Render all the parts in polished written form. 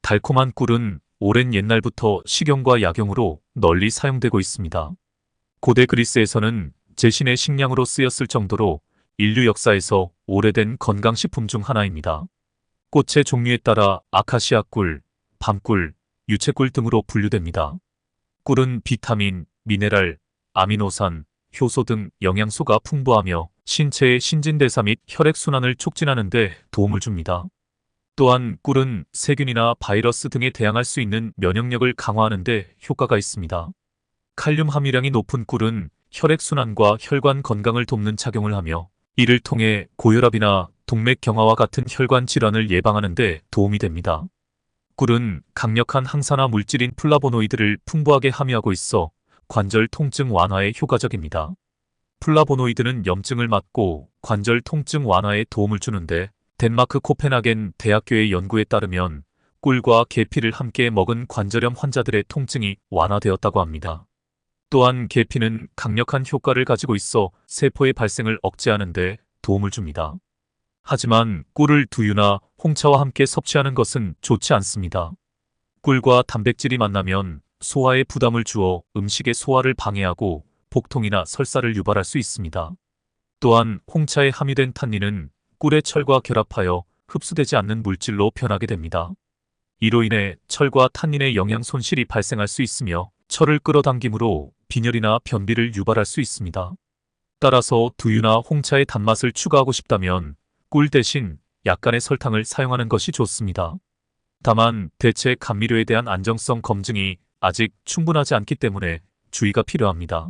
달콤한 꿀은 오랜 옛날부터 식용과 약용으로 널리 사용되고 있습니다. 고대 그리스에서는 제신의 식량으로 쓰였을 정도로 인류 역사에서 오래된 건강식품 중 하나입니다. 꽃의 종류에 따라 아카시아 꿀, 밤꿀, 유채꿀 등으로 분류됩니다. 꿀은 비타민, 미네랄, 아미노산, 효소 등 영양소가 풍부하며 신체의 신진대사 및 혈액순환을 촉진하는 데 도움을 줍니다. 또한 꿀은 세균이나 바이러스 등에 대항할 수 있는 면역력을 강화하는 데 효과가 있습니다. 칼륨 함유량이 높은 꿀은 혈액순환과 혈관 건강을 돕는 작용을 하며 이를 통해 고혈압이나 동맥 경화와 같은 혈관 질환을 예방하는 데 도움이 됩니다. 꿀은 강력한 항산화 물질인 플라보노이드를 풍부하게 함유하고 있어 관절 통증 완화에 효과적입니다. 플라보노이드는 염증을 막고 관절 통증 완화에 도움을 주는데 덴마크 코펜하겐 대학교의 연구에 따르면 꿀과 계피를 함께 먹은 관절염 환자들의 통증이 완화되었다고 합니다. 또한 계피는 강력한 효과를 가지고 있어 세포의 발생을 억제하는 데 도움을 줍니다. 하지만 꿀을 두유나 홍차와 함께 섭취하는 것은 좋지 않습니다. 꿀과 단백질이 만나면 소화에 부담을 주어 음식의 소화를 방해하고 복통이나 설사를 유발할 수 있습니다. 또한 홍차에 함유된 탄닌은 꿀의 철과 결합하여 흡수되지 않는 물질로 변하게 됩니다. 이로 인해 철과 탄닌의 영양 손실이 발생할 수 있으며 철을 끌어당김으로 빈혈이나 변비를 유발할 수 있습니다. 따라서 두유나 홍차의 단맛을 추가하고 싶다면 꿀 대신 약간의 설탕을 사용하는 것이 좋습니다. 다만 대체 감미료에 대한 안정성 검증이 아직 충분하지 않기 때문에 주의가 필요합니다.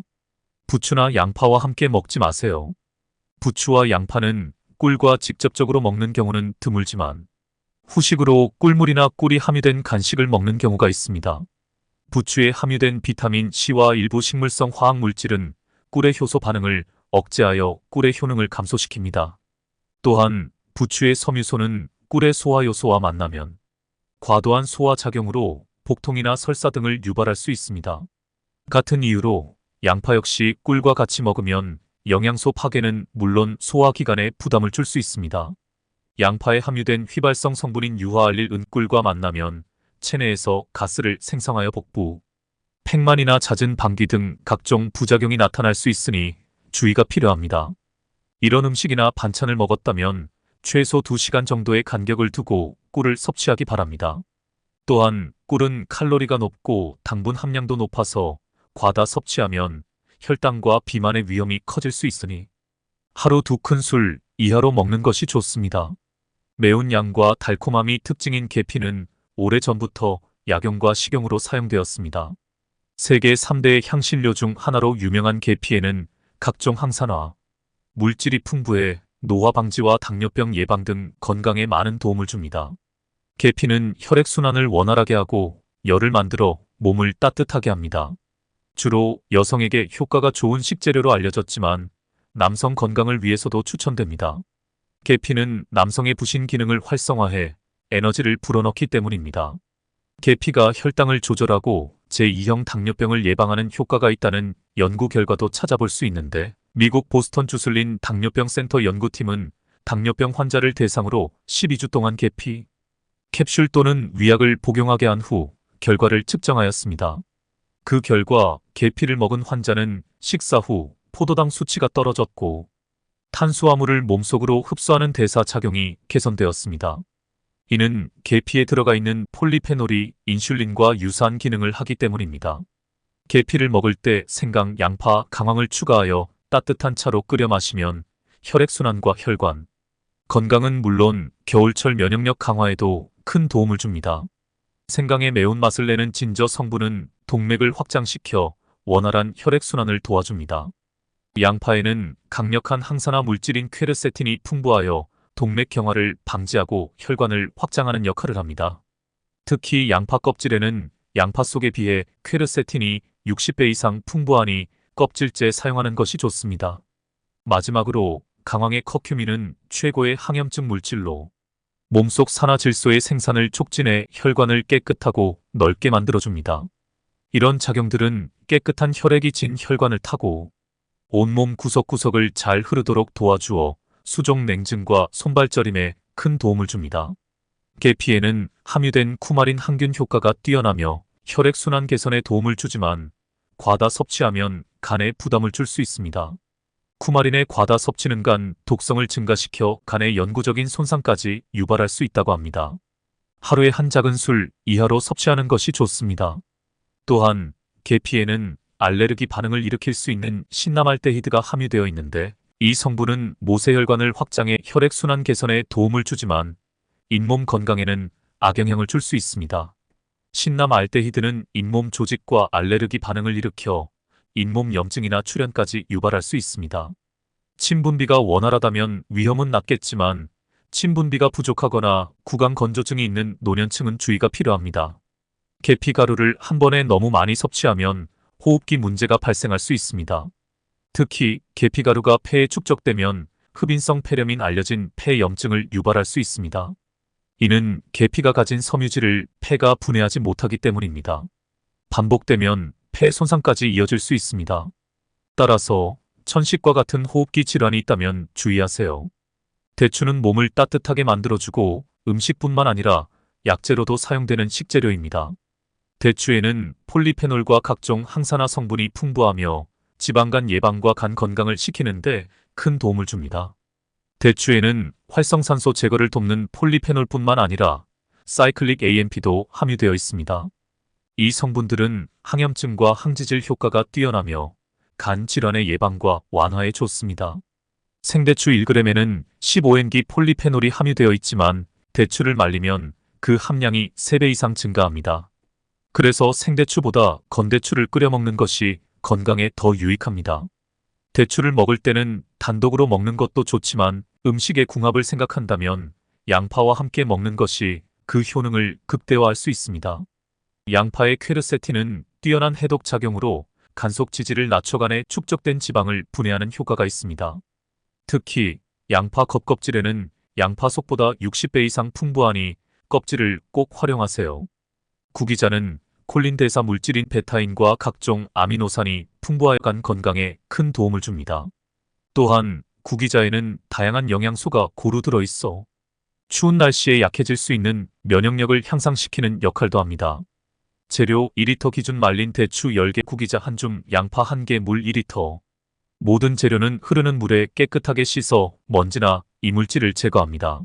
부추나 양파와 함께 먹지 마세요. 부추와 양파는 꿀과 직접적으로 먹는 경우는 드물지만 후식으로 꿀물이나 꿀이 함유된 간식을 먹는 경우가 있습니다. 부추에 함유된 비타민 C와 일부 식물성 화학물질은 꿀의 효소 반응을 억제하여 꿀의 효능을 감소시킵니다. 또한 부추의 섬유소는 꿀의 소화 요소와 만나면 과도한 소화 작용으로 복통이나 설사 등을 유발할 수 있습니다. 같은 이유로 양파 역시 꿀과 같이 먹으면 영양소 파괴는 물론 소화기관에 부담을 줄 수 있습니다. 양파에 함유된 휘발성 성분인 유화알릴 은꿀과 만나면 체내에서 가스를 생성하여 복부, 팽만이나 잦은 방귀 등 각종 부작용이 나타날 수 있으니 주의가 필요합니다. 이런 음식이나 반찬을 먹었다면 최소 2시간 정도의 간격을 두고 꿀을 섭취하기 바랍니다. 또한 꿀은 칼로리가 높고 당분 함량도 높아서 과다 섭취하면 혈당과 비만의 위험이 커질 수 있으니 하루 2큰술 이하로 먹는 것이 좋습니다. 매운 양과 달콤함이 특징인 계피는 오래전부터 약용과 식용으로 사용되었습니다. 세계 3대 향신료 중 하나로 유명한 계피에는 각종 항산화, 물질이 풍부해 노화 방지와 당뇨병 예방 등 건강에 많은 도움을 줍니다. 계피는 혈액순환을 원활하게 하고 열을 만들어 몸을 따뜻하게 합니다. 주로 여성에게 효과가 좋은 식재료로 알려졌지만 남성 건강을 위해서도 추천됩니다. 계피는 남성의 부신 기능을 활성화해 에너지를 불어넣기 때문입니다. 계피가 혈당을 조절하고 제2형 당뇨병을 예방하는 효과가 있다는 연구 결과도 찾아볼 수 있는데 미국 보스턴 주슬린 당뇨병 센터 연구팀은 당뇨병 환자를 대상으로 12주 동안 계피, 캡슐 또는 위약을 복용하게 한 후 결과를 측정하였습니다. 그 결과 계피를 먹은 환자는 식사 후 포도당 수치가 떨어졌고 탄수화물을 몸속으로 흡수하는 대사 작용이 개선되었습니다. 이는 계피에 들어가 있는 폴리페놀이 인슐린과 유사한 기능을 하기 때문입니다. 계피를 먹을 때 생강, 양파, 강황을 추가하여 따뜻한 차로 끓여 마시면 혈액순환과 혈관, 건강은 물론 겨울철 면역력 강화에도 큰 도움을 줍니다. 생강의 매운맛을 내는 진저 성분은 동맥을 확장시켜 원활한 혈액순환을 도와줍니다. 양파에는 강력한 항산화 물질인 퀘르세틴이 풍부하여 동맥 경화를 방지하고 혈관을 확장하는 역할을 합니다. 특히 양파 껍질에는 양파 속에 비해 퀘르세틴이 60배 이상 풍부하니 껍질째 사용하는 것이 좋습니다. 마지막으로 강황의 커큐민은 최고의 항염증 물질로 몸속 산화질소의 생산을 촉진해 혈관을 깨끗하고 넓게 만들어줍니다. 이런 작용들은 깨끗한 혈액이 진 혈관을 타고 온몸 구석구석을 잘 흐르도록 도와주어 수족 냉증과 손발저림에 큰 도움을 줍니다. 계피에는 함유된 쿠마린 항균 효과가 뛰어나며 혈액순환 개선에 도움을 주지만 과다 섭취하면 간에 부담을 줄 수 있습니다. 쿠마린의 과다 섭취는 간 독성을 증가시켜 간의 영구적인 손상까지 유발할 수 있다고 합니다. 하루에 한 작은 술 이하로 섭취하는 것이 좋습니다. 또한 계피에는 알레르기 반응을 일으킬 수 있는 신라말데히드가 함유되어 있는데 이 성분은 모세혈관을 확장해 혈액순환 개선에 도움을 주지만 잇몸 건강에는 악영향을 줄 수 있습니다. 신라말데히드는 잇몸 조직과 알레르기 반응을 일으켜 잇몸 염증이나 출현까지 유발할 수 있습니다. 침분비가 원활하다면 위험은 낮겠지만 침분비가 부족하거나 구강 건조증이 있는 노년층은 주의가 필요합니다. 계피 가루를 한 번에 너무 많이 섭취하면 호흡기 문제가 발생할 수 있습니다. 특히 계피 가루가 폐에 축적되면 흡인성 폐렴인 알려진 폐염증을 유발할 수 있습니다. 이는 계피가 가진 섬유질을 폐가 분해하지 못하기 때문입니다. 반복되면 폐 손상까지 이어질 수 있습니다. 따라서 천식과 같은 호흡기 질환이 있다면 주의하세요. 대추는 몸을 따뜻하게 만들어주고 음식뿐만 아니라 약재로도 사용되는 식재료입니다. 대추에는 폴리페놀과 각종 항산화 성분이 풍부하며 지방간 예방과 간 건강을 지키는데 큰 도움을 줍니다. 대추에는 활성산소 제거를 돕는 폴리페놀뿐만 아니라 사이클릭 AMP도 함유되어 있습니다. 이 성분들은 항염증과 항지질 효과가 뛰어나며 간 질환의 예방과 완화에 좋습니다. 생대추 1g에는 15N기 폴리페놀이 함유되어 있지만 대추를 말리면 그 함량이 3배 이상 증가합니다. 그래서 생대추보다 건대추를 끓여 먹는 것이 건강에 더 유익합니다. 대추를 먹을 때는 단독으로 먹는 것도 좋지만 음식의 궁합을 생각한다면 양파와 함께 먹는 것이 그 효능을 극대화할 수 있습니다. 양파의 퀘르세틴은 뛰어난 해독 작용으로 간속 지질을 낮춰 간에 축적된 지방을 분해하는 효과가 있습니다. 특히 양파 겉껍질에는 양파 속보다 60배 이상 풍부하니 껍질을 꼭 활용하세요. 구기자는 콜린 대사 물질인 베타인과 각종 아미노산이 풍부하여 간 건강에 큰 도움을 줍니다. 또한 구기자에는 다양한 영양소가 고루 들어있어 추운 날씨에 약해질 수 있는 면역력을 향상시키는 역할도 합니다. 재료 2리터 기준 말린 대추 10개, 구기자 1줌, 양파 1개, 물 2리터. 모든 재료는 흐르는 물에 깨끗하게 씻어 먼지나 이물질을 제거합니다.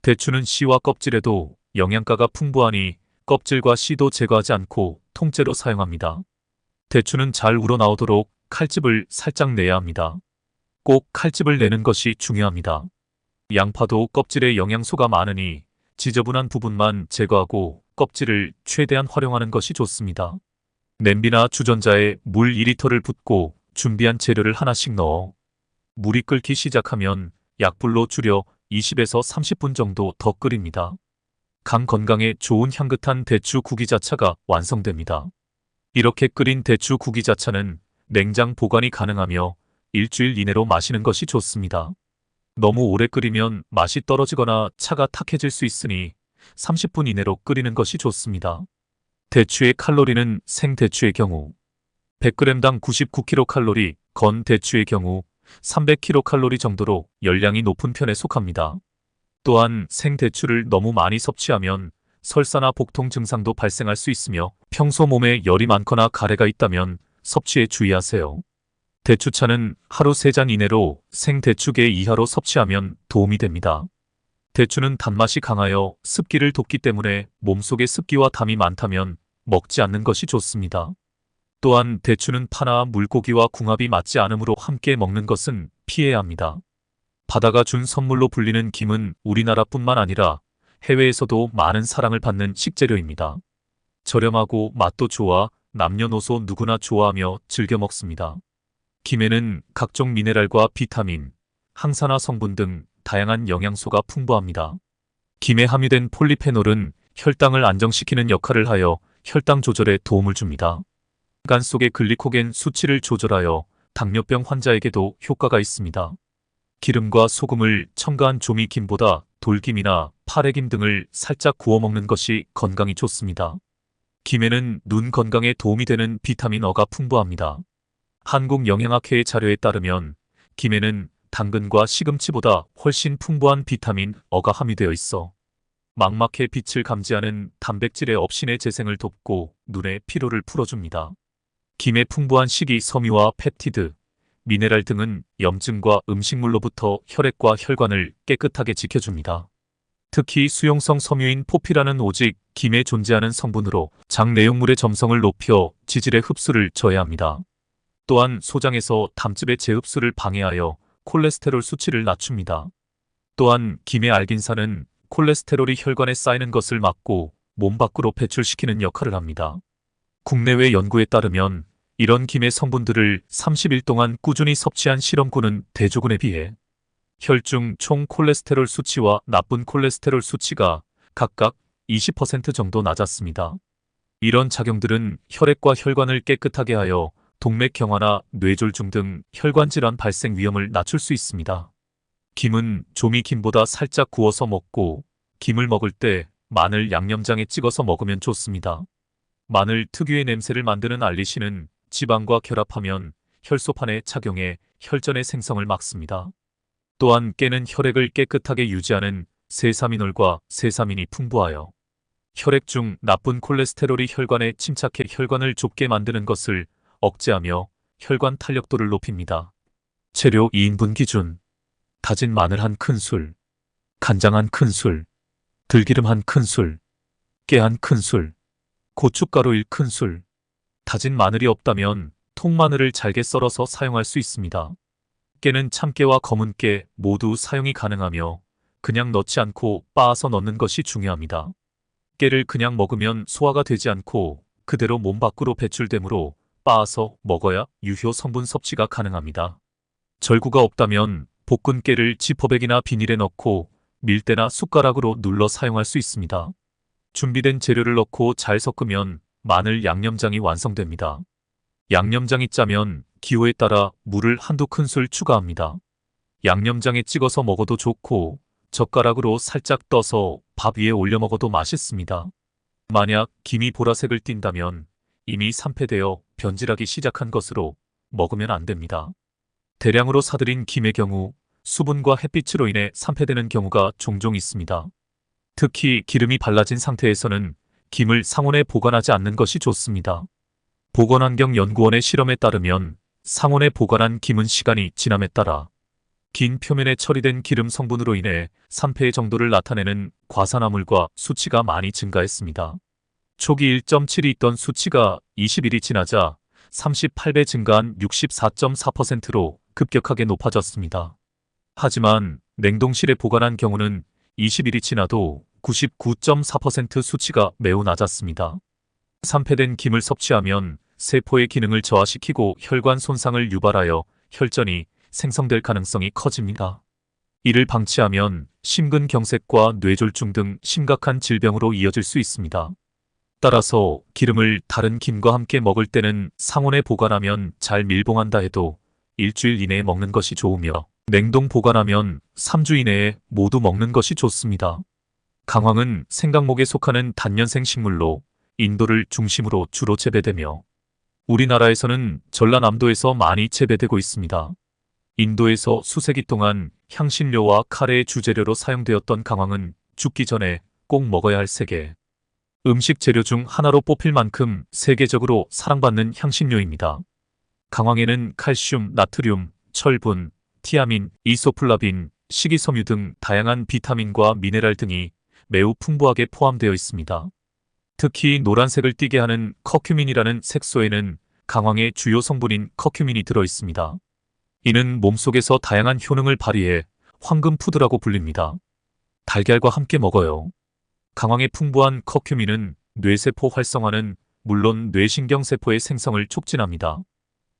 대추는 씨와 껍질에도 영양가가 풍부하니 껍질과 씨도 제거하지 않고 통째로 사용합니다. 대추는 잘 우러나오도록 칼집을 살짝 내야 합니다. 꼭 칼집을 내는 것이 중요합니다. 양파도 껍질에 영양소가 많으니 지저분한 부분만 제거하고 껍질을 최대한 활용하는 것이 좋습니다. 냄비나 주전자에 물 2리터를 붓고 준비한 재료를 하나씩 넣어 물이 끓기 시작하면 약불로 줄여 20에서 30분 정도 더 끓입니다. 간 건강에 좋은 향긋한 대추 구기자차가 완성됩니다. 이렇게 끓인 대추 구기자차는 냉장 보관이 가능하며 일주일 이내로 마시는 것이 좋습니다. 너무 오래 끓이면 맛이 떨어지거나 차가 탁해질 수 있으니 30분 이내로 끓이는 것이 좋습니다. 대추의 칼로리는 생대추의 경우 100g당 99kcal, 건 대추의 경우 300kcal 정도로 열량이 높은 편에 속합니다. 또한 생대추를 너무 많이 섭취하면 설사나 복통 증상도 발생할 수 있으며 평소 몸에 열이 많거나 가래가 있다면 섭취에 주의하세요. 대추차는 하루 3잔 이내로 생대추계 이하로 섭취하면 도움이 됩니다. 대추는 단맛이 강하여 습기를 돋기 때문에 몸속에 습기와 담이 많다면 먹지 않는 것이 좋습니다. 또한 대추는 파나 물고기와 궁합이 맞지 않으므로 함께 먹는 것은 피해야 합니다. 바다가 준 선물로 불리는 김은 우리나라뿐만 아니라 해외에서도 많은 사랑을 받는 식재료입니다. 저렴하고 맛도 좋아 남녀노소 누구나 좋아하며 즐겨 먹습니다. 김에는 각종 미네랄과 비타민, 항산화 성분 등 다양한 영양소가 풍부합니다. 김에 함유된 폴리페놀은 혈당을 안정시키는 역할을 하여 혈당 조절에 도움을 줍니다. 간 속의 글리코겐 수치를 조절하여 당뇨병 환자에게도 효과가 있습니다. 기름과 소금을 첨가한 조미김보다 돌김이나 파래김 등을 살짝 구워 먹는 것이 건강에 좋습니다. 김에는 눈 건강에 도움이 되는 비타민 어가 풍부합니다. 한국영양학회의 자료에 따르면 김에는 당근과 시금치보다 훨씬 풍부한 비타민 어가 함유되어 있어 망막의 빛을 감지하는 단백질의 업신의 재생을 돕고 눈의 피로를 풀어줍니다. 김의 풍부한 식이섬유와 펩티드, 미네랄 등은 염증과 음식물로부터 혈액과 혈관을 깨끗하게 지켜줍니다. 특히 수용성 섬유인 포피라는 오직 김에 존재하는 성분으로 장 내용물의 점성을 높여 지질의 흡수를 저해합니다. 또한 소장에서 담즙의 재흡수를 방해하여 콜레스테롤 수치를 낮춥니다. 또한 김의 알긴산은 콜레스테롤이 혈관에 쌓이는 것을 막고 몸 밖으로 배출시키는 역할을 합니다. 국내외 연구에 따르면 이런 김의 성분들을 30일 동안 꾸준히 섭취한 실험군은 대조군에 비해 혈중 총 콜레스테롤 수치와 나쁜 콜레스테롤 수치가 각각 20% 정도 낮았습니다. 이런 작용들은 혈액과 혈관을 깨끗하게 하여 동맥경화나 뇌졸중 등 혈관 질환 발생 위험을 낮출 수 있습니다. 김은 조미김보다 살짝 구워서 먹고 김을 먹을 때 마늘 양념장에 찍어서 먹으면 좋습니다. 마늘 특유의 냄새를 만드는 알리신은 지방과 결합하면 혈소판에 착용해 혈전의 생성을 막습니다. 또한 깨는 혈액을 깨끗하게 유지하는 세사미놀과 세사민이 풍부하여 혈액 중 나쁜 콜레스테롤이 혈관에 침착해 혈관을 좁게 만드는 것을 억제하며 혈관 탄력도를 높입니다. 재료 2인분 기준: 다진 마늘 1큰술, 간장 1큰술, 들기름 1큰술, 깨 1큰술, 고춧가루 1큰술. 다진 마늘이 없다면 통마늘을 잘게 썰어서 사용할 수 있습니다. 깨는 참깨와 검은깨 모두 사용이 가능하며 그냥 넣지 않고 빻아서 넣는 것이 중요합니다. 깨를 그냥 먹으면 소화가 되지 않고 그대로 몸 밖으로 배출되므로 빻아서 먹어야 유효 성분 섭취가 가능합니다. 절구가 없다면 볶은 깨를 지퍼백이나 비닐에 넣고 밀대나 숟가락으로 눌러 사용할 수 있습니다. 준비된 재료를 넣고 잘 섞으면 마늘 양념장이 완성됩니다. 양념장이 짜면 기호에 따라 물을 1~2큰술 추가합니다. 양념장에 찍어서 먹어도 좋고 젓가락으로 살짝 떠서 밥 위에 올려 먹어도 맛있습니다. 만약 김이 보라색을 띈다면 이미 산패되어 변질하기 시작한 것으로 먹으면 안 됩니다. 대량으로 사들인 김의 경우 수분과 햇빛으로 인해 산패되는 경우가 종종 있습니다. 특히 기름이 발라진 상태에서는 김을 상온에 보관하지 않는 것이 좋습니다. 보건환경연구원의 실험에 따르면 상온에 보관한 김은 시간이 지남에 따라 긴 표면에 처리된 기름 성분으로 인해 산패의 정도를 나타내는 과산화물과 수치가 많이 증가했습니다. 초기 1.7이 있던 수치가 20일이 지나자 38배 증가한 64.4%로 급격하게 높아졌습니다. 하지만 냉동실에 보관한 경우는 20일이 지나도 99.4% 수치가 매우 낮았습니다. 산패된 김을 섭취하면 세포의 기능을 저하시키고 혈관 손상을 유발하여 혈전이 생성될 가능성이 커집니다. 이를 방치하면 심근경색과 뇌졸중 등 심각한 질병으로 이어질 수 있습니다. 따라서 기름을 다른 김과 함께 먹을 때는 상온에 보관하면 잘 밀봉한다 해도 일주일 이내에 먹는 것이 좋으며 냉동 보관하면 3주 이내에 모두 먹는 것이 좋습니다. 강황은 생강목에 속하는 단년생 식물로 인도를 중심으로 주로 재배되며 우리나라에서는 전라남도에서 많이 재배되고 있습니다. 인도에서 수세기 동안 향신료와 카레의 주재료로 사용되었던 강황은 죽기 전에 꼭 먹어야 할 세계 음식 재료 중 하나로 뽑힐 만큼 세계적으로 사랑받는 향신료입니다. 강황에는 칼슘, 나트륨, 철분, 티아민, 이소플라빈, 식이섬유 등 다양한 비타민과 미네랄 등이 매우 풍부하게 포함되어 있습니다. 특히 노란색을 띠게 하는 커큐민이라는 색소에는 강황의 주요 성분인 커큐민이 들어 있습니다. 이는 몸속에서 다양한 효능을 발휘해 황금푸드라고 불립니다. 달걀과 함께 먹어요. 강황의 풍부한 커큐민은 뇌세포 활성화는 물론 뇌신경세포의 생성을 촉진합니다.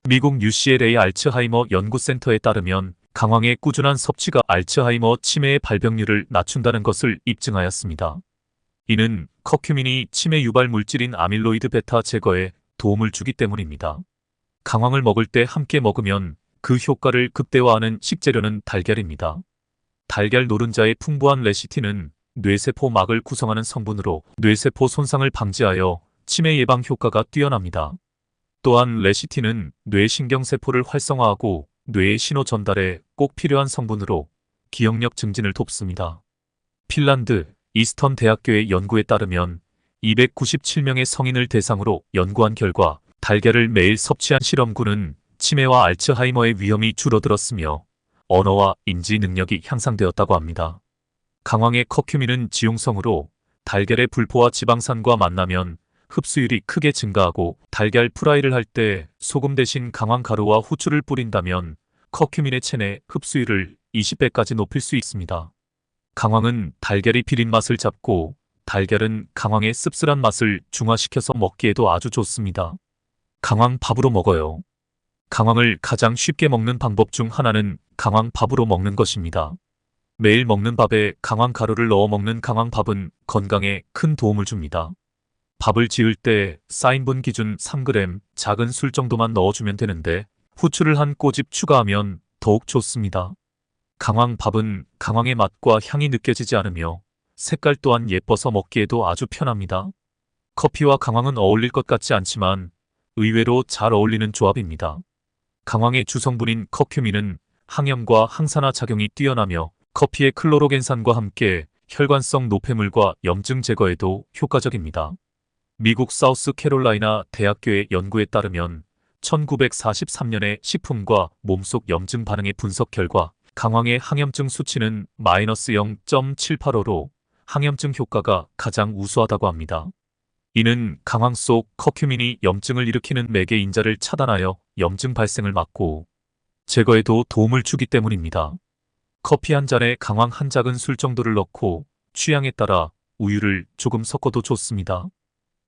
미국 UCLA 알츠하이머 연구센터에 따르면 강황의 꾸준한 섭취가 알츠하이머 치매의 발병률을 낮춘다는 것을 입증하였습니다. 이는 커큐민이 치매 유발 물질인 아밀로이드 베타 제거에 도움을 주기 때문입니다. 강황을 먹을 때 함께 먹으면 그 효과를 극대화하는 식재료는 달걀입니다. 달걀 노른자의 풍부한 레시틴은 뇌세포 막을 구성하는 성분으로 뇌세포 손상을 방지하여 치매 예방 효과가 뛰어납니다. 또한 레시틴은 뇌신경세포를 활성화하고 뇌의 신호 전달에 꼭 필요한 성분으로 기억력 증진을 돕습니다. 핀란드, 이스턴 대학교의 연구에 따르면 297명의 성인을 대상으로 연구한 결과 달걀을 매일 섭취한 실험군은 치매와 알츠하이머의 위험이 줄어들었으며 언어와 인지 능력이 향상되었다고 합니다. 강황의 커큐민은 지용성으로 달걀의 불포와 지방산과 만나면 흡수율이 크게 증가하고 달걀 프라이를 할 때 소금 대신 강황 가루와 후추를 뿌린다면 커큐민의 체내 흡수율을 20배까지 높일 수 있습니다. 강황은 달걀이 비린 맛을 잡고 달걀은 강황의 씁쓸한 맛을 중화시켜서 먹기에도 아주 좋습니다. 강황 밥으로 먹어요. 강황을 가장 쉽게 먹는 방법 중 하나는 강황 밥으로 먹는 것입니다. 매일 먹는 밥에 강황 가루를 넣어 먹는 강황 밥은 건강에 큰 도움을 줍니다. 밥을 지을 때 쌓인분 기준 3g 작은 술 정도만 넣어주면 되는데 후추를 한 꼬집 추가하면 더욱 좋습니다. 강황 밥은 강황의 맛과 향이 느껴지지 않으며 색깔 또한 예뻐서 먹기에도 아주 편합니다. 커피와 강황은 어울릴 것 같지 않지만 의외로 잘 어울리는 조합입니다. 강황의 주성분인 커큐민은 항염과 항산화 작용이 뛰어나며 커피의 클로로겐산과 함께 혈관성 노폐물과 염증 제거에도 효과적입니다. 미국 사우스캐롤라이나 대학교의 연구에 따르면 1943년에 식품과 몸속 염증 반응의 분석 결과 강황의 항염증 수치는 마이너스 0.785로 항염증 효과가 가장 우수하다고 합니다. 이는 강황 속 커큐민이 염증을 일으키는 매개 인자를 차단하여 염증 발생을 막고 제거에도 도움을 주기 때문입니다. 커피 한 잔에 강황 한 작은 술 정도를 넣고 취향에 따라 우유를 조금 섞어도 좋습니다.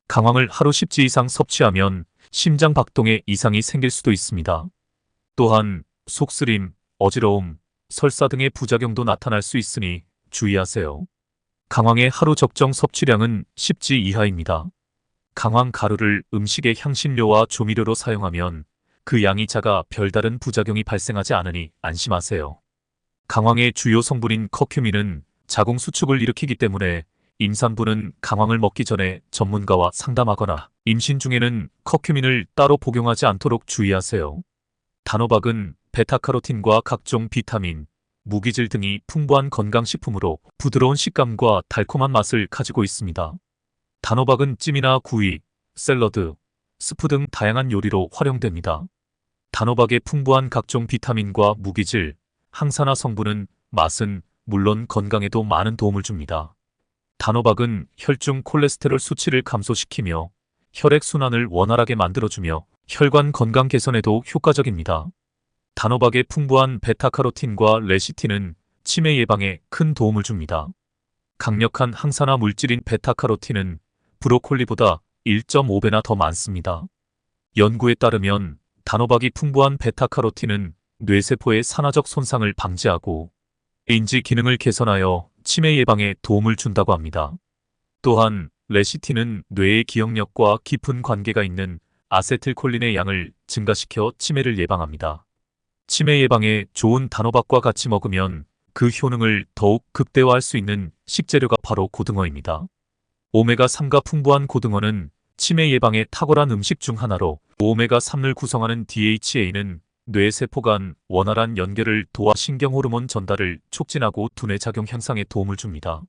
강황을 하루 10지 이상 섭취하면 심장 박동에 이상이 생길 수도 있습니다. 또한 속쓰림, 어지러움, 설사 등의 부작용도 나타날 수 있으니 주의하세요. 강황의 하루 적정 섭취량은 10지 이하입니다. 강황 가루를 음식의 향신료와 조미료로 사용하면 그 양이 작아 별다른 부작용이 발생하지 않으니 안심하세요. 강황의 주요 성분인 커큐민은 자궁 수축을 일으키기 때문에 임산부는 강황을 먹기 전에 전문가와 상담하거나 임신 중에는 커큐민을 따로 복용하지 않도록 주의하세요. 단호박은 베타카로틴과 각종 비타민, 무기질 등이 풍부한 건강식품으로 부드러운 식감과 달콤한 맛을 가지고 있습니다. 단호박은 찜이나 구이, 샐러드, 스프 등 다양한 요리로 활용됩니다. 단호박의 풍부한 각종 비타민과 무기질, 항산화 성분은 맛은 물론 건강에도 많은 도움을 줍니다. 단호박은 혈중 콜레스테롤 수치를 감소시키며 혈액순환을 원활하게 만들어주며 혈관 건강 개선에도 효과적입니다. 단호박의 풍부한 베타카로틴과 레시틴은 치매 예방에 큰 도움을 줍니다. 강력한 항산화 물질인 베타카로틴은 브로콜리보다 1.5배나 더 많습니다. 연구에 따르면 단호박이 풍부한 베타카로틴은 뇌세포의 산화적 손상을 방지하고 인지 기능을 개선하여 치매 예방에 도움을 준다고 합니다. 또한 레시틴은 뇌의 기억력과 깊은 관계가 있는 아세틸콜린의 양을 증가시켜 치매를 예방합니다. 치매 예방에 좋은 단호박과 같이 먹으면 그 효능을 더욱 극대화할 수 있는 식재료가 바로 고등어입니다. 오메가3가 풍부한 고등어는 치매 예방에 탁월한 음식 중 하나로 오메가3를 구성하는 DHA는 뇌세포 간 원활한 연결을 도와 신경호르몬 전달을 촉진하고 두뇌 작용 향상에 도움을 줍니다.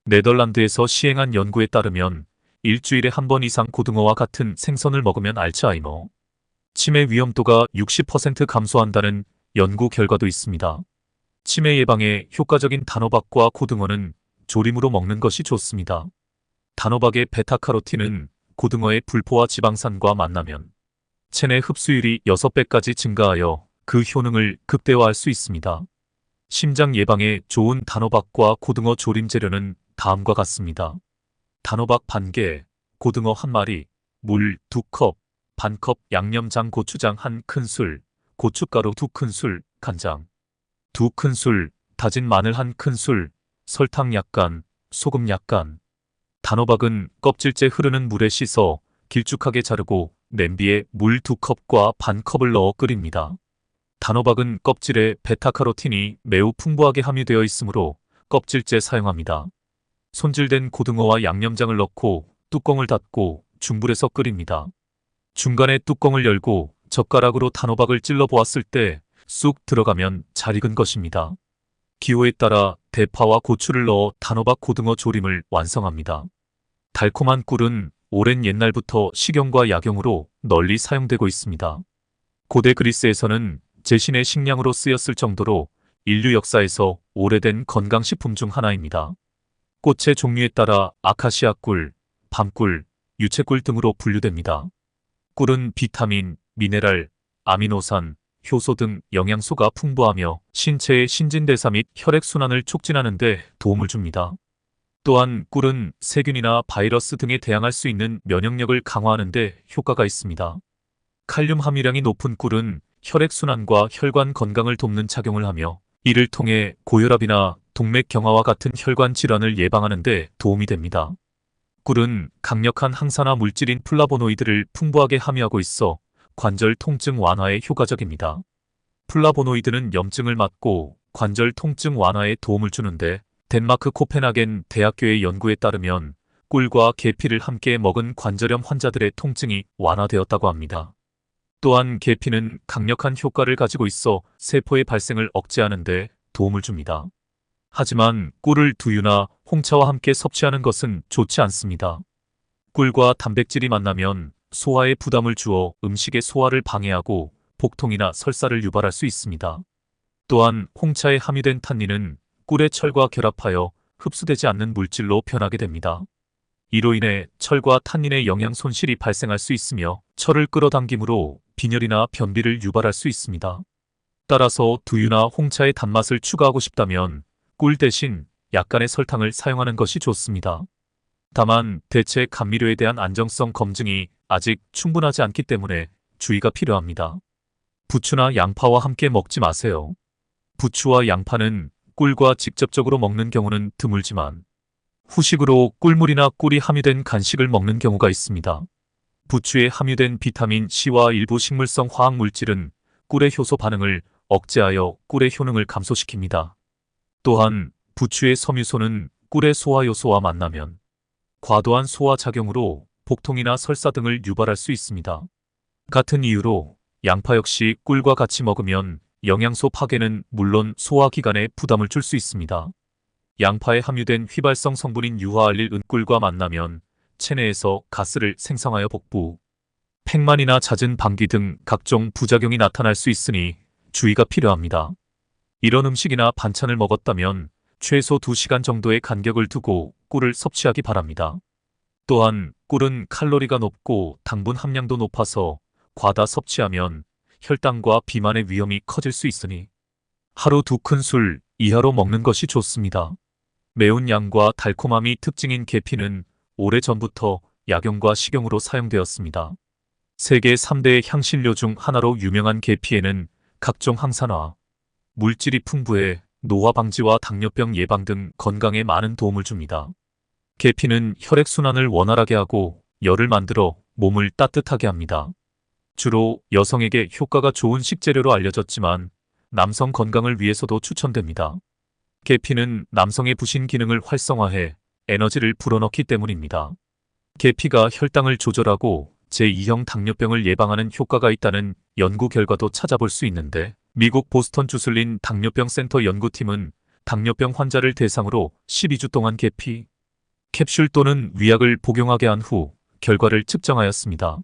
네덜란드에서 시행한 연구에 따르면 일주일에 한 번 이상 고등어와 같은 생선을 먹으면 알츠하이머, 치매 위험도가 60% 감소한다는 연구 결과도 있습니다. 치매 예방에 효과적인 단호박과 고등어는 조림으로 먹는 것이 좋습니다. 단호박의 베타카로틴은 고등어의 불포와 지방산과 만나면 체내 흡수율이 6배까지 증가하여 그 효능을 극대화할 수 있습니다. 심장 예방에 좋은 단호박과 고등어 조림 재료는 다음과 같습니다. 단호박 반개, 고등어 1마리, 물 2컵, 반컵 양념장 고추장 1큰술, 고춧가루 2큰술, 간장 2큰술, 다진 마늘 1큰술, 설탕 약간, 소금 약간. 단호박은 껍질째 흐르는 물에 씻어 길쭉하게 자르고 냄비에 물 2컵과 반컵을 넣어 끓입니다. 단호박은 껍질에 베타카로틴이 매우 풍부하게 함유되어 있으므로 껍질째 사용합니다. 손질된 고등어와 양념장을 넣고 뚜껑을 닫고 중불에서 끓입니다. 중간에 뚜껑을 열고 젓가락으로 단호박을 찔러 보았을 때 쑥 들어가면 잘 익은 것입니다. 기호에 따라 대파와 고추를 넣어 단호박 고등어 조림을 완성합니다. 달콤한 꿀은 오랜 옛날부터 식용과 약용으로 널리 사용되고 있습니다. 고대 그리스에서는 제신의 식량으로 쓰였을 정도로 인류 역사에서 오래된 건강식품 중 하나입니다. 꽃의 종류에 따라 아카시아 꿀, 밤꿀, 유채꿀 등으로 분류됩니다. 꿀은 비타민, 미네랄, 아미노산, 효소 등 영양소가 풍부하며 신체의 신진대사 및 혈액순환을 촉진하는 데 도움을 줍니다. 또한 꿀은 세균이나 바이러스 등에 대항할 수 있는 면역력을 강화하는 데 효과가 있습니다. 칼륨 함유량이 높은 꿀은 혈액순환과 혈관 건강을 돕는 작용을 하며 이를 통해 고혈압이나 동맥 경화와 같은 혈관 질환을 예방하는 데 도움이 됩니다. 꿀은 강력한 항산화 물질인 플라보노이드를 풍부하게 함유하고 있어 관절 통증 완화에 효과적입니다. 플라보노이드는 염증을 막고 관절 통증 완화에 도움을 주는데 덴마크 코펜하겐 대학교의 연구에 따르면 꿀과 계피를 함께 먹은 관절염 환자들의 통증이 완화되었다고 합니다. 또한 계피는 강력한 효과를 가지고 있어 세포의 발생을 억제하는 데 도움을 줍니다. 하지만 꿀을 두유나 홍차와 함께 섭취하는 것은 좋지 않습니다. 꿀과 단백질이 만나면 소화에 부담을 주어 음식의 소화를 방해하고 복통이나 설사를 유발할 수 있습니다. 또한 홍차에 함유된 탄닌은 꿀의 철과 결합하여 흡수되지 않는 물질로 변하게 됩니다. 이로 인해 철과 탄닌의 영양 손실이 발생할 수 있으며 철을 끌어당김으로 빈혈이나 변비를 유발할 수 있습니다. 따라서 두유나 홍차의 단맛을 추가하고 싶다면 꿀 대신 약간의 설탕을 사용하는 것이 좋습니다. 다만 대체 감미료에 대한 안정성 검증이 아직 충분하지 않기 때문에 주의가 필요합니다. 부추나 양파와 함께 먹지 마세요. 부추와 양파는 꿀과 직접적으로 먹는 경우는 드물지만 후식으로 꿀물이나 꿀이 함유된 간식을 먹는 경우가 있습니다. 부추에 함유된 비타민 C와 일부 식물성 화학 물질은 꿀의 효소 반응을 억제하여 꿀의 효능을 감소시킵니다. 또한 부추의 섬유소는 꿀의 소화 요소와 만나면 과도한 소화 작용으로 복통이나 설사 등을 유발할 수 있습니다. 같은 이유로 양파 역시 꿀과 같이 먹으면 영양소 파괴는 물론 소화기관에 부담을 줄 수 있습니다. 양파에 함유된 휘발성 성분인 유화알릴 은꿀과 만나면 체내에서 가스를 생성하여 복부, 팽만이나 잦은 방귀 등 각종 부작용이 나타날 수 있으니 주의가 필요합니다. 이런 음식이나 반찬을 먹었다면 최소 2시간 정도의 간격을 두고 꿀을 섭취하기 바랍니다. 또한 꿀은 칼로리가 높고 당분 함량도 높아서 과다 섭취하면 혈당과 비만의 위험이 커질 수 있으니 하루 2큰술 이하로 먹는 것이 좋습니다. 매운 양과 달콤함이 특징인 계피는 오래전부터 약용과 식용으로 사용되었습니다. 세계 3대 향신료 중 하나로 유명한 계피에는 각종 항산화, 물질이 풍부해 노화 방지와 당뇨병 예방 등 건강에 많은 도움을 줍니다. 계피는 혈액순환을 원활하게 하고 열을 만들어 몸을 따뜻하게 합니다. 주로 여성에게 효과가 좋은 식재료로 알려졌지만 남성 건강을 위해서도 추천됩니다. 계피는 남성의 부신 기능을 활성화해 에너지를 불어넣기 때문입니다. 계피가 혈당을 조절하고 제2형 당뇨병을 예방하는 효과가 있다는 연구 결과도 찾아볼 수 있는데 미국 보스턴 주슬린 당뇨병 센터 연구팀은 당뇨병 환자를 대상으로 12주 동안 계피, 캡슐 또는 위약을 복용하게 한 후 결과를 측정하였습니다.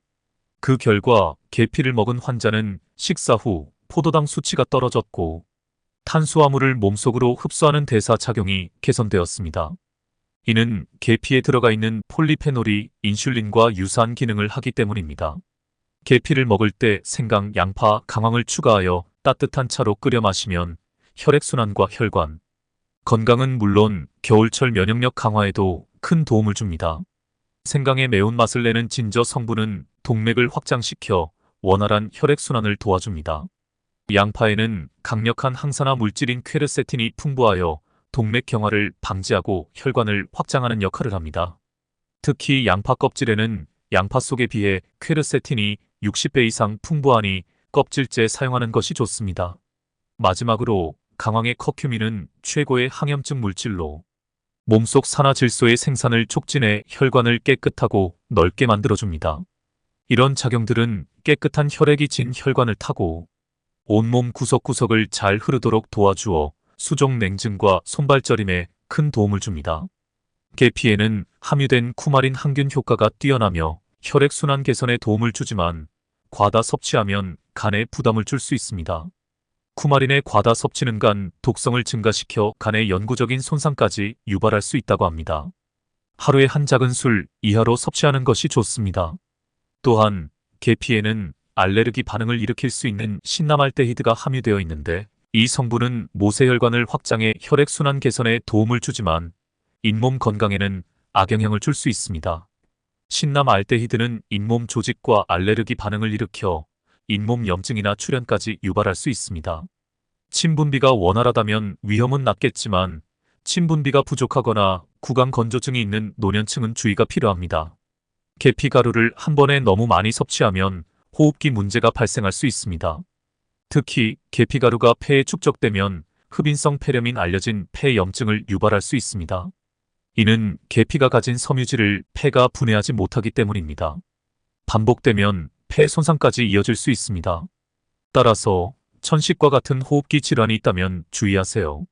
그 결과 계피를 먹은 환자는 식사 후 포도당 수치가 떨어졌고 탄수화물을 몸속으로 흡수하는 대사 작용이 개선되었습니다. 이는 계피에 들어가 있는 폴리페놀이 인슐린과 유사한 기능을 하기 때문입니다. 계피를 먹을 때 생강, 양파, 강황을 추가하여 따뜻한 차로 끓여 마시면 혈액순환과 혈관, 건강은 물론 겨울철 면역력 강화에도 큰 도움을 줍니다. 생강의 매운맛을 내는 진저 성분은 동맥을 확장시켜 원활한 혈액순환을 도와줍니다. 양파에는 강력한 항산화 물질인 퀘르세틴이 풍부하여 동맥 경화를 방지하고 혈관을 확장하는 역할을 합니다. 특히 양파 껍질에는 양파 속에 비해 퀘르세틴이 60배 이상 풍부하니 껍질째 사용하는 것이 좋습니다. 마지막으로 강황의 커큐민은 최고의 항염증 물질로 몸속 산화질소의 생산을 촉진해 혈관을 깨끗하고 넓게 만들어줍니다. 이런 작용들은 깨끗한 혈액이 진 혈관을 타고 온몸 구석구석을 잘 흐르도록 도와주어 수족 냉증과 손발저림에 큰 도움을 줍니다. 계피에는 함유된 쿠마린 항균 효과가 뛰어나며 혈액순환 개선에 도움을 주지만 과다 섭취하면 간에 부담을 줄 수 있습니다. 쿠마린의 과다 섭취는 간 독성을 증가시켜 간의 영구적인 손상까지 유발할 수 있다고 합니다. 하루에 한 작은 술 이하로 섭취하는 것이 좋습니다. 또한 계피에는 알레르기 반응을 일으킬 수 있는 신라말데히드가 함유되어 있는데 이 성분은 모세혈관을 확장해 혈액순환 개선에 도움을 주지만 잇몸 건강에는 악영향을 줄 수 있습니다. 신라말데히드는 잇몸 조직과 알레르기 반응을 일으켜 잇몸 염증이나 출현까지 유발할 수 있습니다. 침분비가 원활하다면 위험은 낮겠지만 침분비가 부족하거나 구강 건조증이 있는 노년층은 주의가 필요합니다. 계피가루를 한 번에 너무 많이 섭취하면 호흡기 문제가 발생할 수 있습니다. 특히 계피가루가 폐에 축적되면 흡인성 폐렴인 알려진 폐염증을 유발할 수 있습니다. 이는 계피가 가진 섬유질을 폐가 분해하지 못하기 때문입니다. 반복되면 폐 손상까지 이어질 수 있습니다. 따라서 천식과 같은 호흡기 질환이 있다면 주의하세요.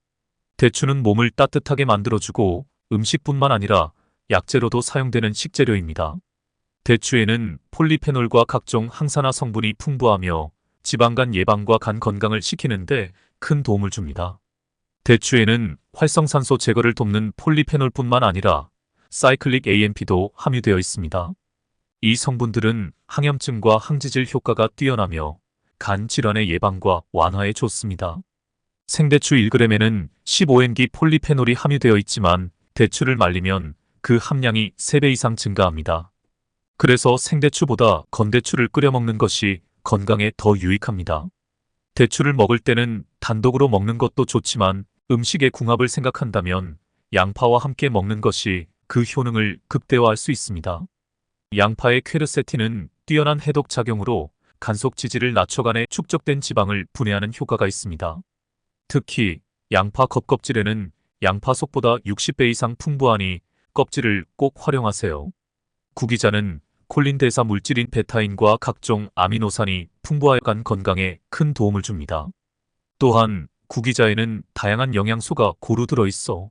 대추는 몸을 따뜻하게 만들어주고 음식뿐만 아니라 약재로도 사용되는 식재료입니다. 대추에는 폴리페놀과 각종 항산화 성분이 풍부하며 지방간 예방과 간 건강을 시키는데 큰 도움을 줍니다. 대추에는 활성산소 제거를 돕는 폴리페놀뿐만 아니라 사이클릭 AMP도 함유되어 있습니다. 이 성분들은 항염증과 항지질 효과가 뛰어나며 간 질환의 예방과 완화에 좋습니다. 생대추 1g에는 15mg 폴리페놀이 함유되어 있지만 대추를 말리면 그 함량이 3배 이상 증가합니다. 그래서 생대추보다 건대추를 끓여 먹는 것이 건강에 더 유익합니다. 대추를 먹을 때는 단독으로 먹는 것도 좋지만 음식의 궁합을 생각한다면 양파와 함께 먹는 것이 그 효능을 극대화할 수 있습니다. 양파의 퀘르세틴은 뛰어난 해독 작용으로 간속 지질을 낮춰 간에 축적된 지방을 분해하는 효과가 있습니다. 특히 양파 겉껍질에는 양파 속보다 60배 이상 풍부하니 껍질을 꼭 활용하세요. 구기자는 콜린 대사 물질인 베타인과 각종 아미노산이 풍부하여 간 건강에 큰 도움을 줍니다. 또한 구기자에는 다양한 영양소가 고루 들어있어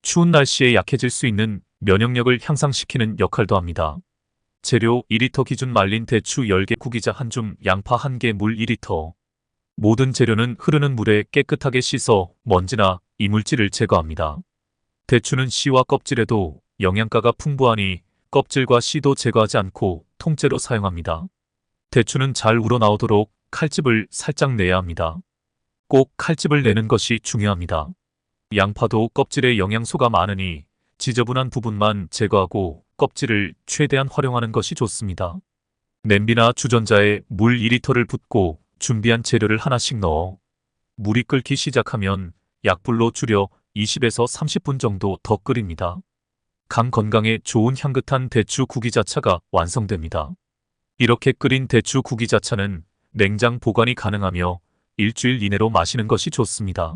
추운 날씨에 약해질 수 있는 면역력을 향상시키는 역할도 합니다. 재료 2리터 기준 말린 대추 10개, 구기자 1줌, 양파 1개, 물 2리터. 모든 재료는 흐르는 물에 깨끗하게 씻어 먼지나 이물질을 제거합니다. 대추는 씨와 껍질에도 영양가가 풍부하니 껍질과 씨도 제거하지 않고 통째로 사용합니다. 대추는 잘 우러나오도록 칼집을 살짝 내야 합니다. 꼭 칼집을 내는 것이 중요합니다. 양파도 껍질에 영양소가 많으니 지저분한 부분만 제거하고 껍질을 최대한 활용하는 것이 좋습니다. 냄비나 주전자에 물 2리터를 붓고 준비한 재료를 하나씩 넣어 물이 끓기 시작하면 약불로 줄여 20에서 30분 정도 더 끓입니다. 간 건강에 좋은 향긋한 대추 구기자차가 완성됩니다. 이렇게 끓인 대추 구기자차는 냉장 보관이 가능하며 일주일 이내로 마시는 것이 좋습니다.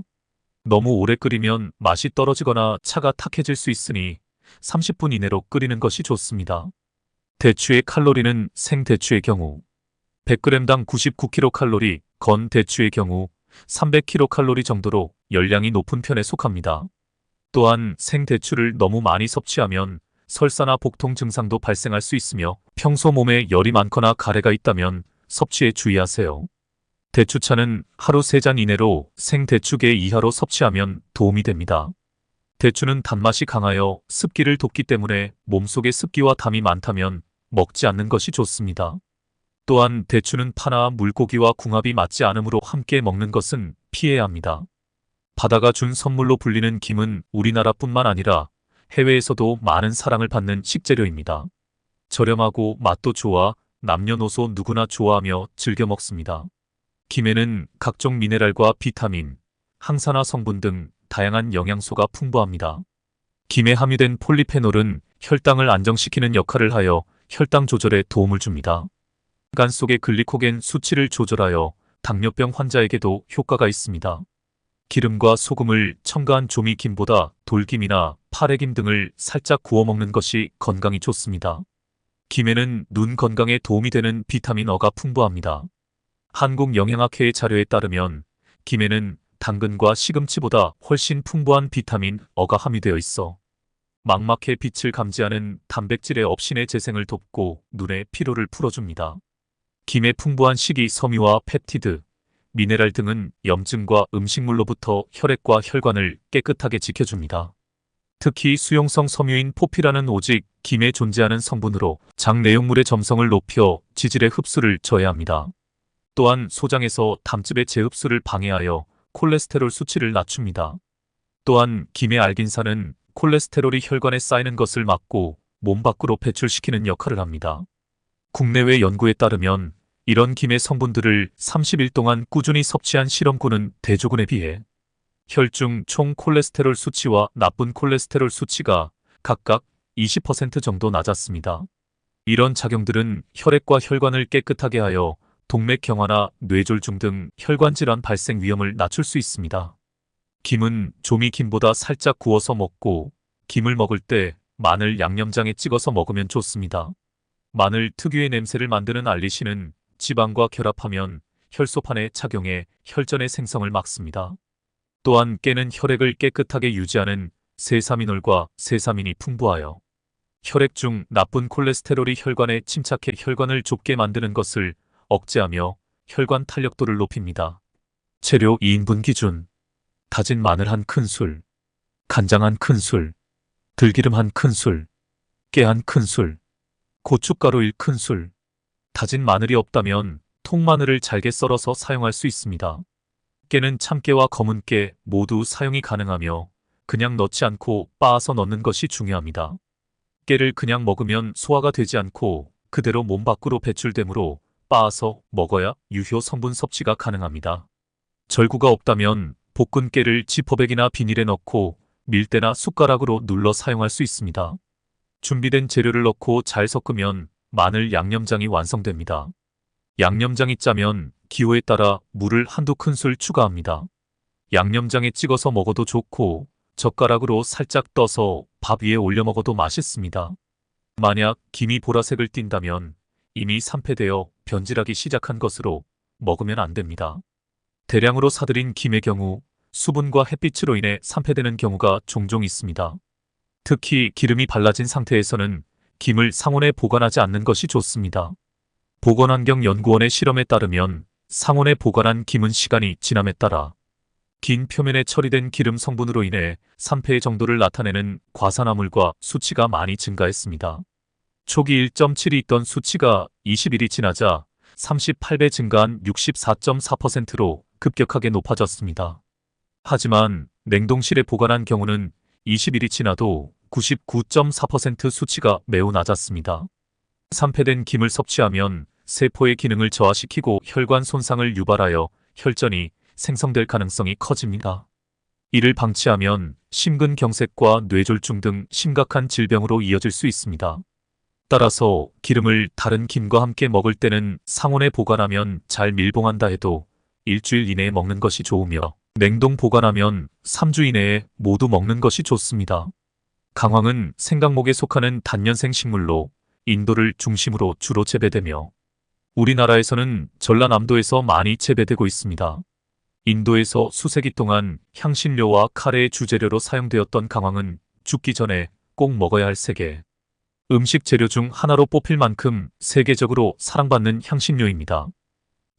너무 오래 끓이면 맛이 떨어지거나 차가 탁해질 수 있으니 30분 이내로 끓이는 것이 좋습니다. 대추의 칼로리는 생대추의 경우 100g당 99kcal, 건 대추의 경우 300kcal 정도로 열량이 높은 편에 속합니다. 또한 생대추를 너무 많이 섭취하면 설사나 복통 증상도 발생할 수 있으며 평소 몸에 열이 많거나 가래가 있다면 섭취에 주의하세요. 대추차는 하루 3잔 이내로 생대추계 이하로 섭취하면 도움이 됩니다. 대추는 단맛이 강하여 습기를 돋기 때문에 몸속에 습기와 담이 많다면 먹지 않는 것이 좋습니다. 또한 대추는 파나 물고기와 궁합이 맞지 않으므로 함께 먹는 것은 피해야 합니다. 바다가 준 선물로 불리는 김은 우리나라뿐만 아니라 해외에서도 많은 사랑을 받는 식재료입니다. 저렴하고 맛도 좋아 남녀노소 누구나 좋아하며 즐겨 먹습니다. 김에는 각종 미네랄과 비타민, 항산화 성분 등 다양한 영양소가 풍부합니다. 김에 함유된 폴리페놀은 혈당을 안정시키는 역할을 하여 혈당 조절에 도움을 줍니다. 간 속의 글리코겐 수치를 조절하여 당뇨병 환자에게도 효과가 있습니다. 기름과 소금을 첨가한 조미김보다 돌김이나 파래김 등을 살짝 구워 먹는 것이 건강이 좋습니다. 김에는 눈 건강에 도움이 되는 비타민 어가 풍부합니다. 한국영양학회의 자료에 따르면 김에는 당근과 시금치보다 훨씬 풍부한 비타민 어가 함유되어 있어 망막의 빛을 감지하는 단백질의 업신의 재생을 돕고 눈의 피로를 풀어줍니다. 김의 풍부한 식이섬유와 펩티드, 미네랄 등은 염증과 음식물로부터 혈액과 혈관을 깨끗하게 지켜줍니다. 특히 수용성 섬유인 포피라는 오직 김에 존재하는 성분으로 장 내용물의 점성을 높여 지질의 흡수를 저해합니다. 또한 소장에서 담즙의 재흡수를 방해하여 콜레스테롤 수치를 낮춥니다. 또한 김의 알긴산은 콜레스테롤이 혈관에 쌓이는 것을 막고 몸 밖으로 배출시키는 역할을 합니다. 국내외 연구에 따르면 이런 김의 성분들을 30일 동안 꾸준히 섭취한 실험군은 대조군에 비해 혈중 총 콜레스테롤 수치와 나쁜 콜레스테롤 수치가 각각 20% 정도 낮았습니다. 이런 작용들은 혈액과 혈관을 깨끗하게 하여 동맥경화나 뇌졸중 등 혈관 질환 발생 위험을 낮출 수 있습니다. 김은 조미김보다 살짝 구워서 먹고 김을 먹을 때 마늘 양념장에 찍어서 먹으면 좋습니다. 마늘 특유의 냄새를 만드는 알리신은 지방과 결합하면 혈소판에 착용해 혈전의 생성을 막습니다. 또한 깨는 혈액을 깨끗하게 유지하는 세사미놀과 세사민이 풍부하여 혈액 중 나쁜 콜레스테롤이 혈관에 침착해 혈관을 좁게 만드는 것을 억제하며 혈관 탄력도를 높입니다. 재료 2인분 기준 다진 마늘 1큰술, 간장 1큰술, 들기름 1큰술, 깨 1큰술, 고춧가루 1큰술. 다진 마늘이 없다면 통마늘을 잘게 썰어서 사용할 수 있습니다. 깨는 참깨와 검은깨 모두 사용이 가능하며 그냥 넣지 않고 빻아서 넣는 것이 중요합니다. 깨를 그냥 먹으면 소화가 되지 않고 그대로 몸 밖으로 배출되므로 빻아서 먹어야 유효 성분 섭취가 가능합니다. 절구가 없다면 볶은 깨를 지퍼백이나 비닐에 넣고 밀대나 숟가락으로 눌러 사용할 수 있습니다. 준비된 재료를 넣고 잘 섞으면 마늘 양념장이 완성됩니다. 양념장이 짜면 기호에 따라 물을 1~2큰술 추가합니다. 양념장에 찍어서 먹어도 좋고 젓가락으로 살짝 떠서 밥 위에 올려 먹어도 맛있습니다. 만약 김이 보라색을 띈다면 이미 산패되어 변질하기 시작한 것으로 먹으면 안 됩니다. 대량으로 사들인 김의 경우 수분과 햇빛으로 인해 산패되는 경우가 종종 있습니다. 특히 기름이 발라진 상태에서는 김을 상온에 보관하지 않는 것이 좋습니다. 보건환경연구원의 실험에 따르면 상온에 보관한 김은 시간이 지남에 따라 긴 표면에 처리된 기름 성분으로 인해 산패의 정도를 나타내는 과산화물과 수치가 많이 증가했습니다. 초기 1.7이 있던 수치가 20일이 지나자 38배 증가한 64.4%로 급격하게 높아졌습니다. 하지만 냉동실에 보관한 경우는 20일이 지나도 99.4% 수치가 매우 낮았습니다. 산패된 김을 섭취하면 세포의 기능을 저하시키고 혈관 손상을 유발하여 혈전이 생성될 가능성이 커집니다. 이를 방치하면 심근경색과 뇌졸중 등 심각한 질병으로 이어질 수 있습니다. 따라서 기름을 다른 김과 함께 먹을 때는 상온에 보관하면 잘 밀봉한다 해도 일주일 이내에 먹는 것이 좋으며 냉동 보관하면 3주 이내에 모두 먹는 것이 좋습니다. 강황은 생강목에 속하는 단연생 식물로 인도를 중심으로 주로 재배되며 우리나라에서는 전라남도에서 많이 재배되고 있습니다. 인도에서 수세기 동안 향신료와 카레의 주재료로 사용되었던 강황은 죽기 전에 꼭 먹어야 할 세계 음식 재료 중 하나로 뽑힐 만큼 세계적으로 사랑받는 향신료입니다.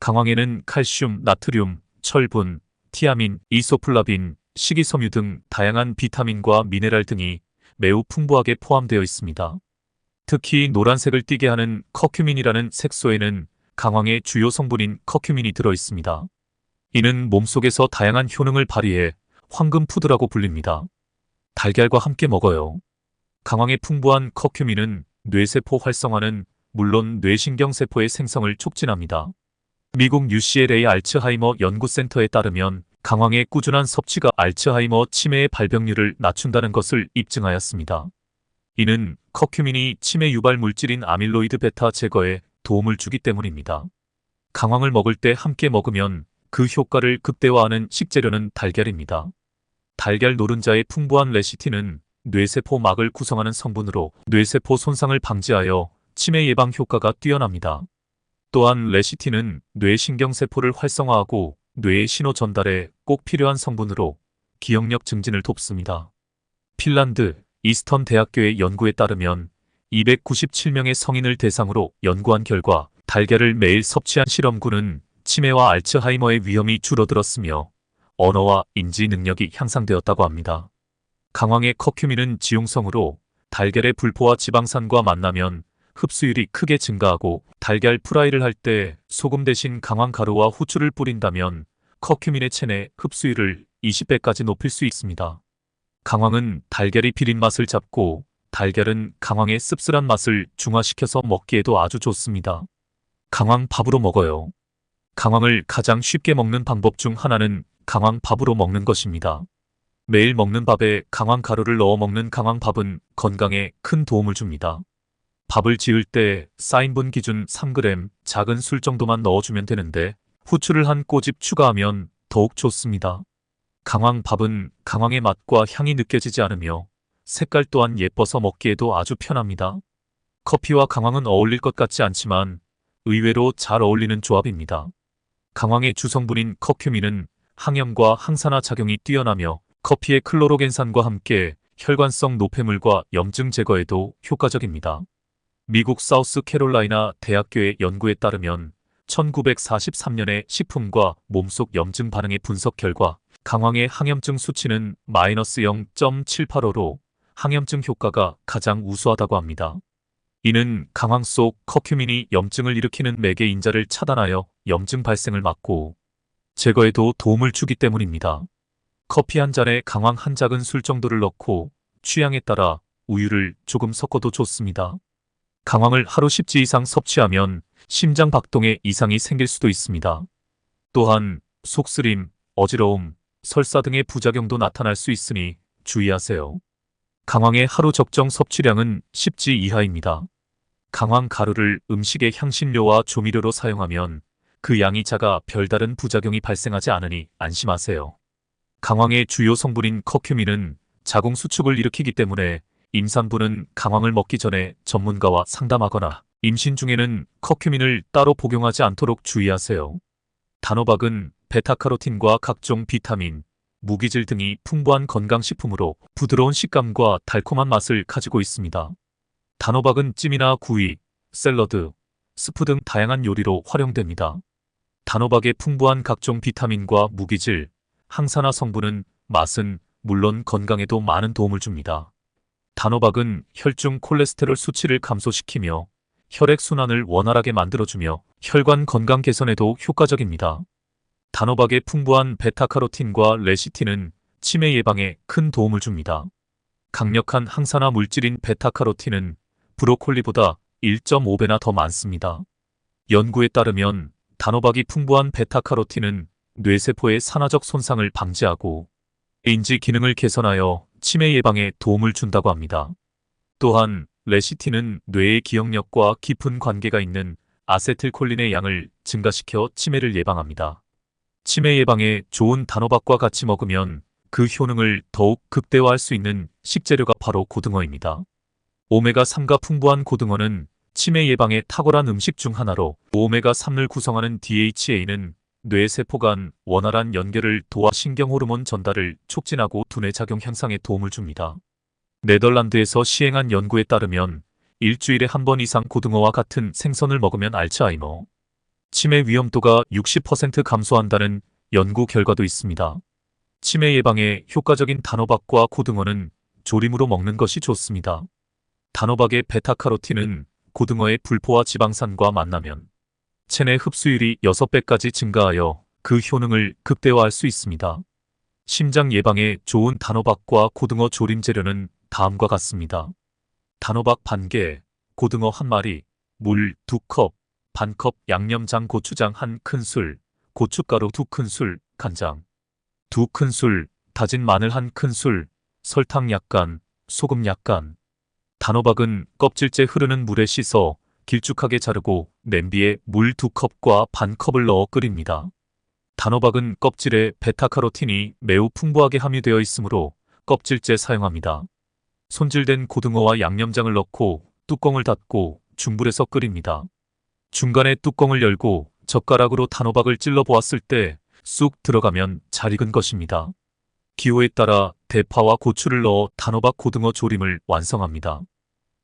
강황에는 칼슘, 나트륨, 철분, 티아민, 이소플라빈, 식이섬유 등 다양한 비타민과 미네랄 등이 매우 풍부하게 포함되어 있습니다. 특히 노란색을 띠게 하는 커큐민이라는 색소에는 강황의 주요 성분인 커큐민이 들어 있습니다. 이는 몸속에서 다양한 효능을 발휘해 황금푸드라고 불립니다. 달걀과 함께 먹어요. 강황의 풍부한 커큐민은 뇌세포 활성화는 물론 뇌신경세포의 생성을 촉진합니다. 미국 UCLA 알츠하이머 연구센터에 따르면 강황의 꾸준한 섭취가 알츠하이머 치매의 발병률을 낮춘다는 것을 입증하였습니다. 이는 커큐민이 치매 유발 물질인 아밀로이드 베타 제거에 도움을 주기 때문입니다. 강황을 먹을 때 함께 먹으면 그 효과를 극대화하는 식재료는 달걀입니다. 달걀 노른자의 풍부한 레시틴은 뇌세포 막을 구성하는 성분으로 뇌세포 손상을 방지하여 치매 예방 효과가 뛰어납니다. 또한 레시틴은 뇌신경세포를 활성화하고 뇌의 신호 전달에 꼭 필요한 성분으로 기억력 증진을 돕습니다. 핀란드 이스턴 대학교의 연구에 따르면 297명의 성인을 대상으로 연구한 결과 달걀을 매일 섭취한 실험군은 치매와 알츠하이머의 위험이 줄어들었으며 언어와 인지 능력이 향상되었다고 합니다. 강황의 커큐민은 지용성으로 달걀의 불포화 지방산과 만나면 흡수율이 크게 증가하고 달걀 프라이를 할 때 소금 대신 강황 가루와 후추를 뿌린다면 커큐민의 체내 흡수율을 20배까지 높일 수 있습니다. 강황은 달걀이 비린 맛을 잡고 달걀은 강황의 씁쓸한 맛을 중화시켜서 먹기에도 아주 좋습니다. 강황 밥으로 먹어요. 강황을 가장 쉽게 먹는 방법 중 하나는 강황 밥으로 먹는 것입니다. 매일 먹는 밥에 강황 가루를 넣어 먹는 강황 밥은 건강에 큰 도움을 줍니다. 밥을 지을 때 쌓인분 기준 3g 작은 술 정도만 넣어주면 되는데 후추를 한 꼬집 추가하면 더욱 좋습니다. 강황 밥은 강황의 맛과 향이 느껴지지 않으며 색깔 또한 예뻐서 먹기에도 아주 편합니다. 커피와 강황은 어울릴 것 같지 않지만 의외로 잘 어울리는 조합입니다. 강황의 주성분인 커큐민은 항염과 항산화 작용이 뛰어나며 커피의 클로로겐산과 함께 혈관성 노폐물과 염증 제거에도 효과적입니다. 미국 사우스캐롤라이나 대학교의 연구에 따르면 1943년에 식품과 몸속 염증 반응의 분석 결과 강황의 항염증 수치는 마이너스 0.785로 항염증 효과가 가장 우수하다고 합니다. 이는 강황 속 커큐민이 염증을 일으키는 매개 인자를 차단하여 염증 발생을 막고 제거에도 도움을 주기 때문입니다. 커피 한 잔에 강황 한 작은 술 정도를 넣고 취향에 따라 우유를 조금 섞어도 좋습니다. 강황을 하루 10지 이상 섭취하면 심장 박동에 이상이 생길 수도 있습니다. 또한 속쓰림, 어지러움, 설사 등의 부작용도 나타날 수 있으니 주의하세요. 강황의 하루 적정 섭취량은 10지 이하입니다. 강황 가루를 음식의 향신료와 조미료로 사용하면 그 양이 작아 별다른 부작용이 발생하지 않으니 안심하세요. 강황의 주요 성분인 커큐민은 자궁 수축을 일으키기 때문에 임산부는 강황을 먹기 전에 전문가와 상담하거나 임신 중에는 커큐민을 따로 복용하지 않도록 주의하세요. 단호박은 베타카로틴과 각종 비타민, 무기질 등이 풍부한 건강식품으로 부드러운 식감과 달콤한 맛을 가지고 있습니다. 단호박은 찜이나 구이, 샐러드, 스프 등 다양한 요리로 활용됩니다. 단호박의 풍부한 각종 비타민과 무기질, 항산화 성분은 맛은 물론 건강에도 많은 도움을 줍니다. 단호박은 혈중 콜레스테롤 수치를 감소시키며 혈액순환을 원활하게 만들어주며 혈관 건강 개선에도 효과적입니다. 단호박의 풍부한 베타카로틴과 레시틴은 치매 예방에 큰 도움을 줍니다. 강력한 항산화 물질인 베타카로틴은 브로콜리보다 1.5배나 더 많습니다. 연구에 따르면 단호박이 풍부한 베타카로틴은 뇌세포의 산화적 손상을 방지하고 인지 기능을 개선하여 치매 예방에 도움을 준다고 합니다. 또한 레시틴은 뇌의 기억력과 깊은 관계가 있는 아세틸콜린의 양을 증가시켜 치매를 예방합니다. 치매 예방에 좋은 단호박과 같이 먹으면 그 효능을 더욱 극대화할 수 있는 식재료가 바로 고등어입니다. 오메가3가 풍부한 고등어는 치매 예방에 탁월한 음식 중 하나로 오메가3을 구성하는 DHA는 뇌세포 간 원활한 연결을 도와 신경호르몬 전달을 촉진하고 두뇌 작용 향상에 도움을 줍니다. 네덜란드에서 시행한 연구에 따르면 일주일에 한 번 이상 고등어와 같은 생선을 먹으면 알츠하이머, 치매 위험도가 60% 감소한다는 연구 결과도 있습니다. 치매 예방에 효과적인 단호박과 고등어는 조림으로 먹는 것이 좋습니다. 단호박의 베타카로틴은 고등어의 불포화 지방산과 만나면 체내 흡수율이 6배까지 증가하여 그 효능을 극대화할 수 있습니다. 심장 예방에 좋은 단호박과 고등어 조림 재료는 다음과 같습니다. 단호박 반개, 고등어 1마리, 물 2컵, 반컵 양념장 고추장 1큰술, 고춧가루 2큰술, 간장 2큰술, 다진 마늘 1큰술, 설탕 약간, 소금 약간. 단호박은 껍질째 흐르는 물에 씻어 길쭉하게 자르고 냄비에 물 2컵과 반컵을 넣어 끓입니다. 단호박은 껍질에 베타카로틴이 매우 풍부하게 함유되어 있으므로 껍질째 사용합니다. 손질된 고등어와 양념장을 넣고 뚜껑을 닫고 중불에서 끓입니다. 중간에 뚜껑을 열고 젓가락으로 단호박을 찔러 보았을 때 쑥 들어가면 잘 익은 것입니다. 기호에 따라 대파와 고추를 넣어 단호박 고등어 조림을 완성합니다.